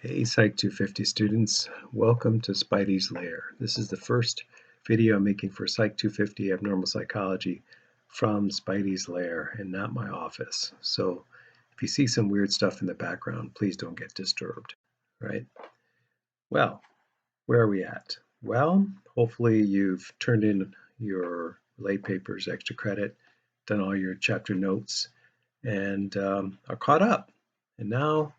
Hey Psych250 students, welcome to Spidey's Lair. This is the first video I'm making for Psych250 Abnormal Psychology from Spidey's Lair and not my office. So if you see some weird stuff in the background, please don't get disturbed, right? Well, where are we at? Well, hopefully you've turned in your late papers, extra credit, done all your chapter notes, and are caught up. And now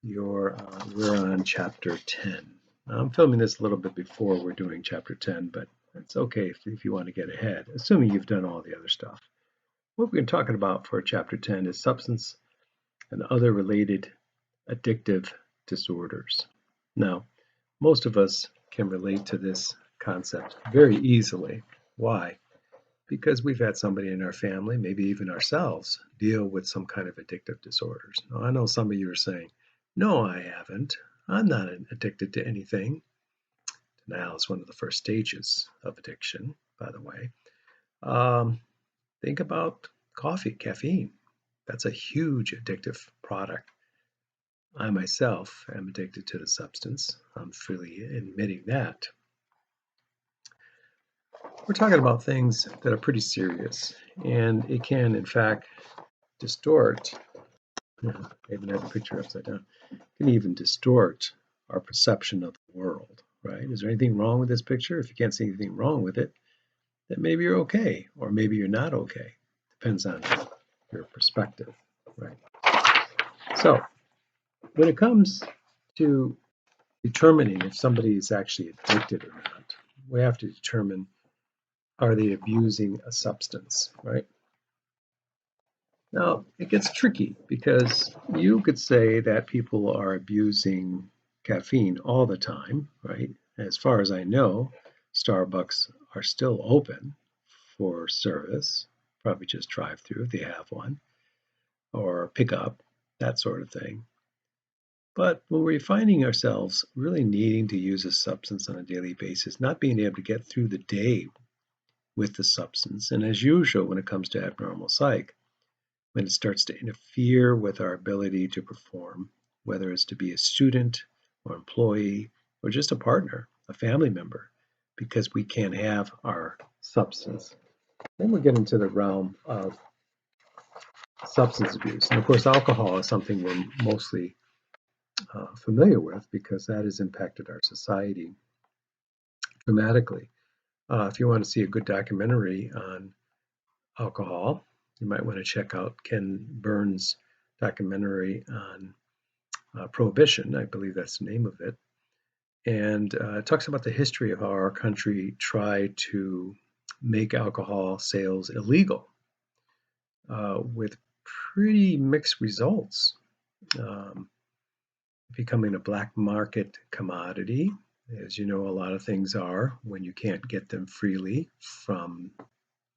we're on chapter 10. Now, I'm filming this a little bit before we're doing chapter 10, but it's okay if you want to get ahead, assuming you've done all the other stuff. What we're talking about for chapter 10 is substance and other related addictive disorders. Now, most of us can relate to this concept very easily. Why? Because we've had somebody in our family, maybe even ourselves, deal with some kind of addictive disorders. Now, I know some of you are saying, no, I haven't. I'm not addicted to anything. Denial is one of the first stages of addiction, by the way. Think about coffee, caffeine. That's a huge addictive product. I myself am addicted to the substance. I'm freely admitting that. We're talking about things that are pretty serious, and it can, in fact, distort. I even have a picture upside down. It can even distort our perception of the world, right? Is there anything wrong with this picture? If you can't see anything wrong with it, then maybe you're okay, or maybe you're not okay. Depends on your perspective, right? So, when it comes to determining if somebody is actually addicted or not, we have to determine, are they abusing a substance, right? Now, it gets tricky because you could say that people are abusing caffeine all the time, right? As far as I know, Starbucks are still open for service, probably just drive through if they have one, or pick up, that sort of thing. But when we're finding ourselves really needing to use a substance on a daily basis, not being able to get through the day with the substance, and as usual when it comes to abnormal psych, when it starts to interfere with our ability to perform, whether it's to be a student or employee or just a partner, a family member, because we can't have our substance. Then we get into the realm of substance abuse. And of course, alcohol is something we're mostly familiar with because that has impacted our society dramatically. If you want to see a good documentary on alcohol, you might want to check out Ken Burns' documentary on Prohibition. I believe that's the name of it. And it talks about the history of how our country tried to make alcohol sales illegal with pretty mixed results. Becoming a black market commodity, as you know, a lot of things are when you can't get them freely from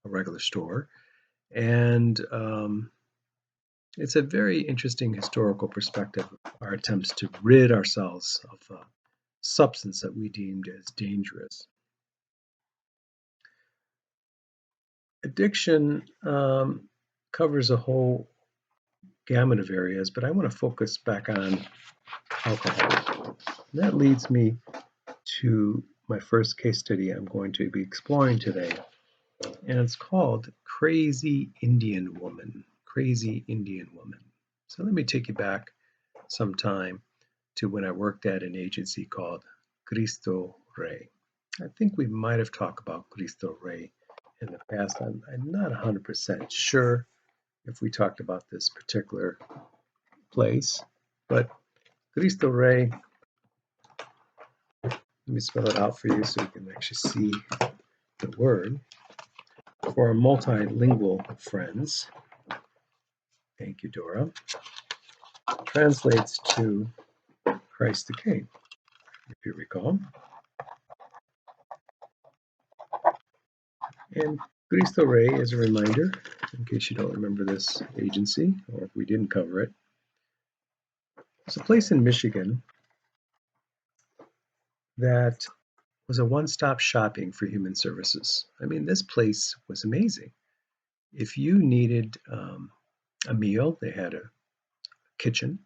a regular store. And it's a very interesting historical perspective, our attempts to rid ourselves of a substance that we deemed as dangerous. Addiction covers a whole gamut of areas, but I want to focus back on alcohol. And that leads me to my first case study I'm going to be exploring today, and it's called Crazy Indian Woman. Crazy Indian Woman. So let me take you back some time to when I worked at an agency called Cristo Rey. I think we might have talked about Cristo Rey in the past. I'm not 100% sure if we talked about this particular place, but Cristo Rey, let me spell it out for you so you can actually see the word. For our multilingual friends, thank you, Dora, translates to Christ the King, if you recall. And Cristo Rey is a reminder, in case you don't remember this agency, or if we didn't cover it. It's a place in Michigan that was a one-stop shopping for human services. I mean, this place was amazing. If you needed a meal, they had a kitchen.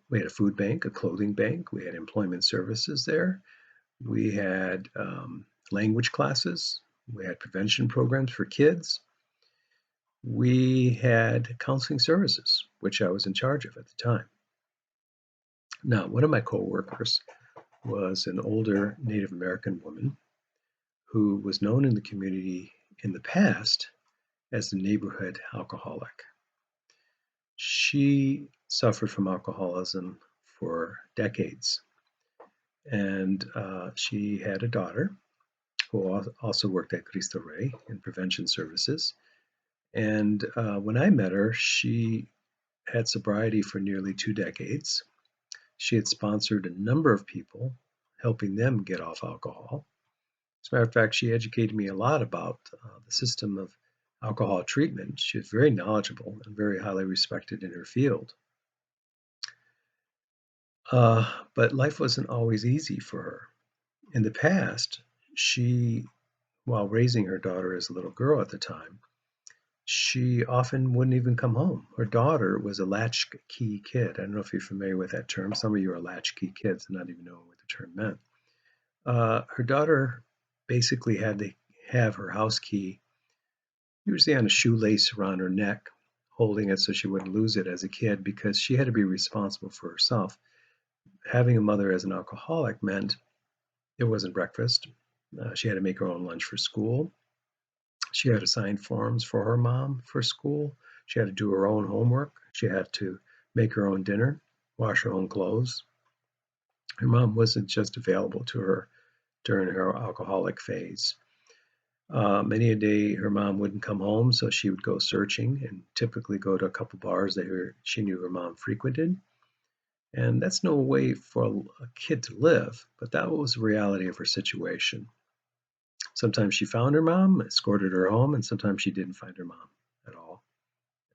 We had a food bank, a clothing bank. We had employment services there. We had language classes. We had prevention programs for kids. We had counseling services, which I was in charge of at the time. Now, one of my coworkers was an older Native American woman who was known in the community in the past as the neighborhood alcoholic. She suffered from alcoholism for decades, and she had a daughter who also worked at Cristo Rey in prevention services. And when I met her, she had sobriety for nearly 2 decades. She had sponsored a number of people, helping them get off alcohol. As a matter of fact, she educated me a lot about the system of alcohol treatment. She was very knowledgeable and very highly respected in her field. But life wasn't always easy for her. In the past, she, while raising her daughter as a little girl at the time, she often wouldn't even come home. Her daughter was a latchkey kid. I don't know if you're familiar with that term. Some of you are latchkey kids and not even knowing what the term meant. Her daughter basically had to have her house key usually on a shoelace around her neck, holding it so she wouldn't lose it as a kid because she had to be responsible for herself. Having a mother as an alcoholic meant it wasn't breakfast. She had to make her own lunch for school. She had to sign forms for her mom for school. She had to do her own homework. She had to make her own dinner, wash her own clothes. Her mom wasn't just available to her during her alcoholic phase. Many a day her mom wouldn't come home, so she would go searching and typically go to a couple bars that she knew her mom frequented. And that's no way for a kid to live, but that was the reality of her situation. Sometimes she found her mom, escorted her home, and sometimes she didn't find her mom at all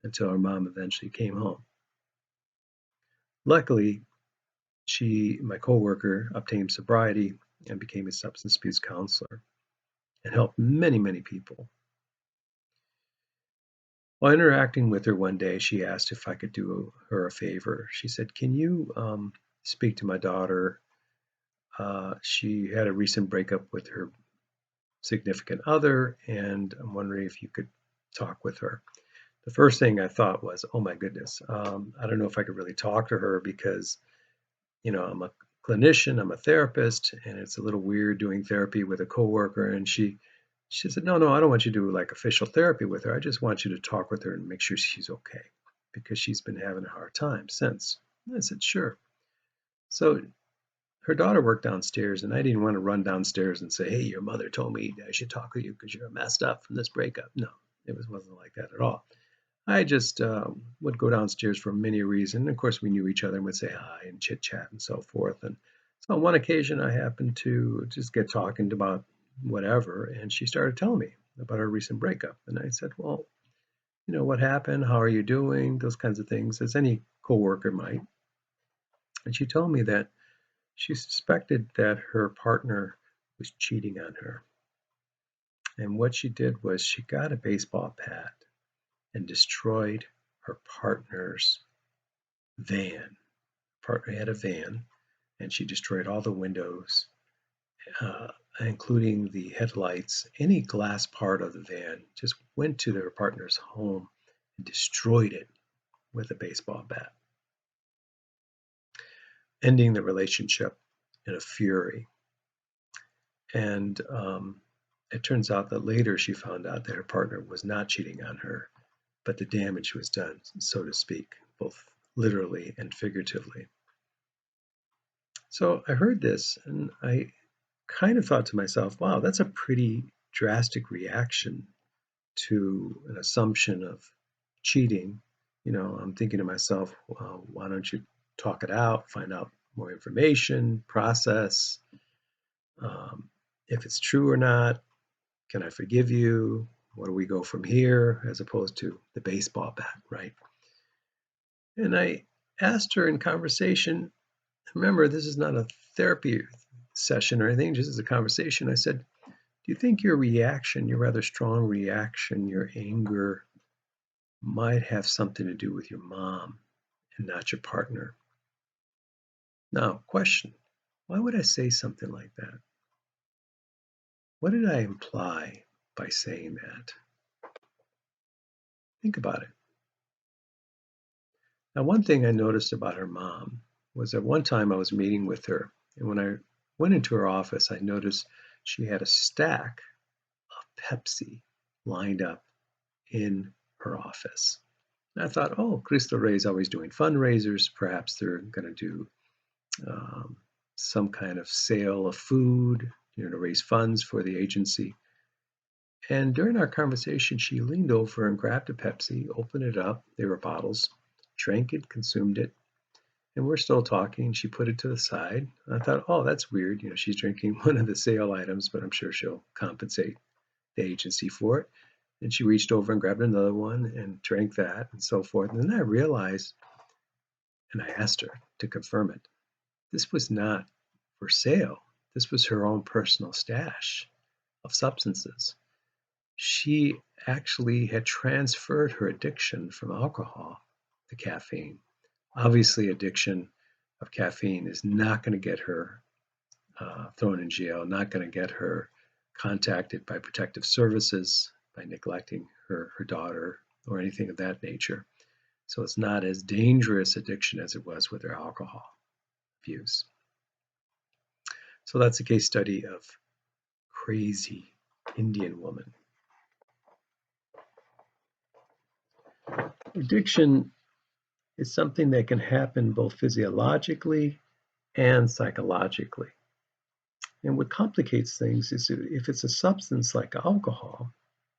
until her mom eventually came home. Luckily, my coworker, obtained sobriety and became a substance abuse counselor and helped many, many people. While interacting with her one day, she asked if I could do her a favor. She said, "Can you speak to my daughter? She had a recent breakup with her significant other, and I'm wondering if you could talk with her." The first thing I thought was, oh my goodness, I don't know if I could really talk to her because, I'm a clinician, I'm a therapist, and it's a little weird doing therapy with a coworker. And she said, no, I don't want you to do like official therapy with her. I just want you to talk with her and make sure she's okay because she's been having a hard time since. And I said, sure. So her daughter worked downstairs, and I didn't want to run downstairs and say, hey, your mother told me I should talk with you because you're messed up from this breakup. No, wasn't like that at all. I just would go downstairs for many reasons. Of course, we knew each other and would say hi and chit chat and so forth. And so on one occasion, I happened to just get talking about whatever, and she started telling me about our recent breakup. And I said, well, what happened? How are you doing? Those kinds of things, as any coworker might. And she told me that she suspected that her partner was cheating on her. And what she did was she got a baseball bat and destroyed her partner's van. Partner had a van, and she destroyed all the windows, including the headlights. Any glass part of the van just went to their partner's home and destroyed it with a baseball bat, ending the relationship in a fury. And it turns out that later she found out that her partner was not cheating on her, but the damage was done, so to speak, both literally and figuratively. So I heard this and I kind of thought to myself, wow, that's a pretty drastic reaction to an assumption of cheating. I'm thinking to myself, well, why don't you talk it out, find out more information, process if it's true or not? Can I forgive you? Where do we go from here? As opposed to the baseball bat, right? And I asked her in conversation, remember, this is not a therapy session or anything, just as a conversation. I said, do you think your reaction, your rather strong reaction, your anger might have something to do with your mom and not your partner? Now, question, why would I say something like that? What did I imply by saying that? Think about it. Now, one thing I noticed about her mom was that one time I was meeting with her, and when I went into her office, I noticed she had a stack of Pepsi lined up in her office. And I thought, oh, Cristo Rey is always doing fundraisers. Perhaps they're going to do um, some kind of sale of food, to raise funds for the agency. And during our conversation, she leaned over and grabbed a Pepsi, opened it up. They were bottles, drank it, consumed it. And we're still talking. She put it to the side. I thought, oh, that's weird. She's drinking one of the sale items, but I'm sure she'll compensate the agency for it. And she reached over and grabbed another one and drank that and so forth. And then I realized, and I asked her to confirm it, this was not for sale. This was her own personal stash of substances. She actually had transferred her addiction from alcohol to caffeine. Obviously, addiction of caffeine is not going to get her thrown in jail, not going to get her contacted by protective services by neglecting her daughter or anything of that nature. So it's not as dangerous addiction as it was with her alcohol abuse. So that's a case study of crazy Indian woman. Addiction is something that can happen both physiologically and psychologically. And what complicates things is if it's a substance like alcohol,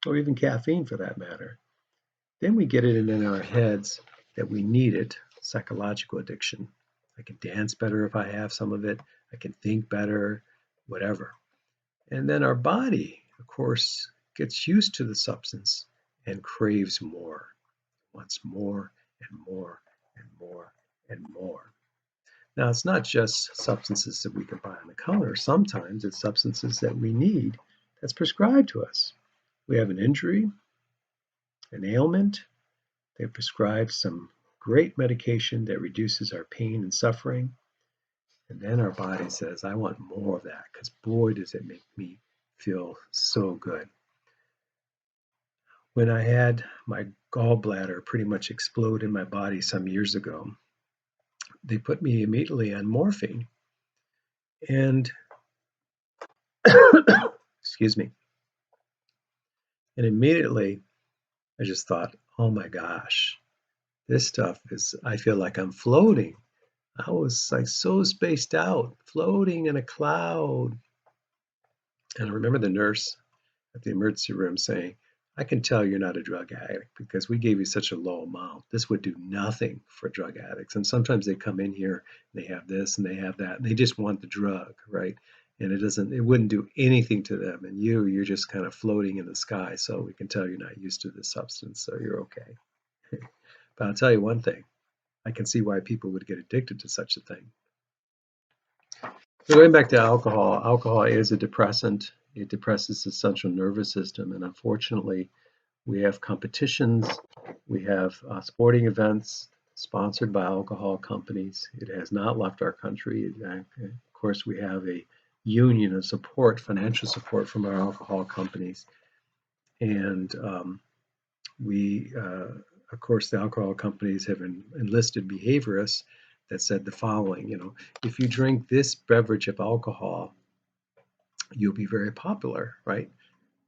or even caffeine for that matter, then we get it in our heads that we need it, psychological addiction. I can dance better if I have some of it, I can think better, whatever. And then our body, of course, gets used to the substance and craves more, wants more and more and more and more. Now, it's not just substances that we can buy on the counter. Sometimes it's substances that we need that's prescribed to us. We have an injury, an ailment, they prescribe some great medication that reduces our pain and suffering. And then our body says, I want more of that because boy, does it make me feel so good. When I had my gallbladder pretty much explode in my body some years ago, they put me immediately on morphine. And excuse me. And immediately I just thought, oh my gosh, this stuff is, I feel like I'm floating. I was like so spaced out, floating in a cloud. And I remember the nurse at the emergency room saying, I can tell you're not a drug addict because we gave you such a low amount. This would do nothing for drug addicts. And sometimes they come in here and they have this and they have that, and they just want the drug, right? And it wouldn't do anything to them. And you're just kind of floating in the sky. So we can tell you're not used to this substance. So you're okay. But I'll tell you one thing, I can see why people would get addicted to such a thing. So going back to alcohol, alcohol is a depressant. It depresses the central nervous system. And unfortunately, we have competitions, we have sporting events sponsored by alcohol companies. It has not left our country. Of course, we have a union of support, financial support from our alcohol companies. And of course, the alcohol companies have enlisted behaviorists that said the following, if you drink this beverage of alcohol, you'll be very popular, right?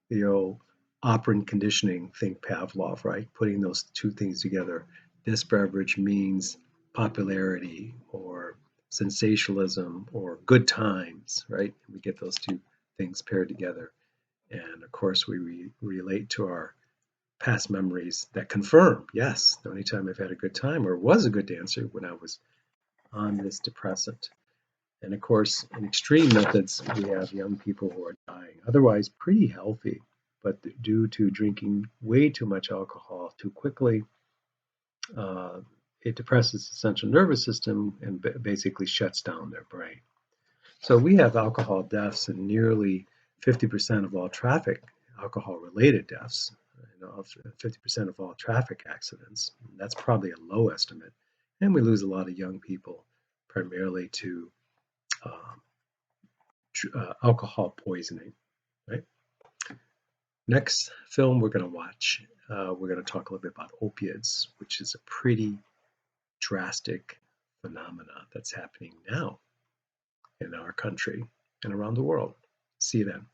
The old operant conditioning, think Pavlov, right? Putting those two things together. This beverage means popularity or sensationalism or good times, right? We get those two things paired together. And of course, we relate to our past memories that confirm, yes, the only time I've had a good time or was a good dancer when I was on this depressant. And of course, in extreme methods, we have young people who are dying, otherwise pretty healthy, but due to drinking way too much alcohol too quickly, it depresses the central nervous system and basically shuts down their brain. So we have alcohol deaths in nearly 50% of all alcohol-related deaths, 50% of all traffic accidents. That's probably a low estimate. And we lose a lot of young people primarily to alcohol poisoning, right? Next film we're going to watch, we're going to talk a little bit about opiates, which is a pretty drastic phenomena that's happening now in our country and around the world. See you then.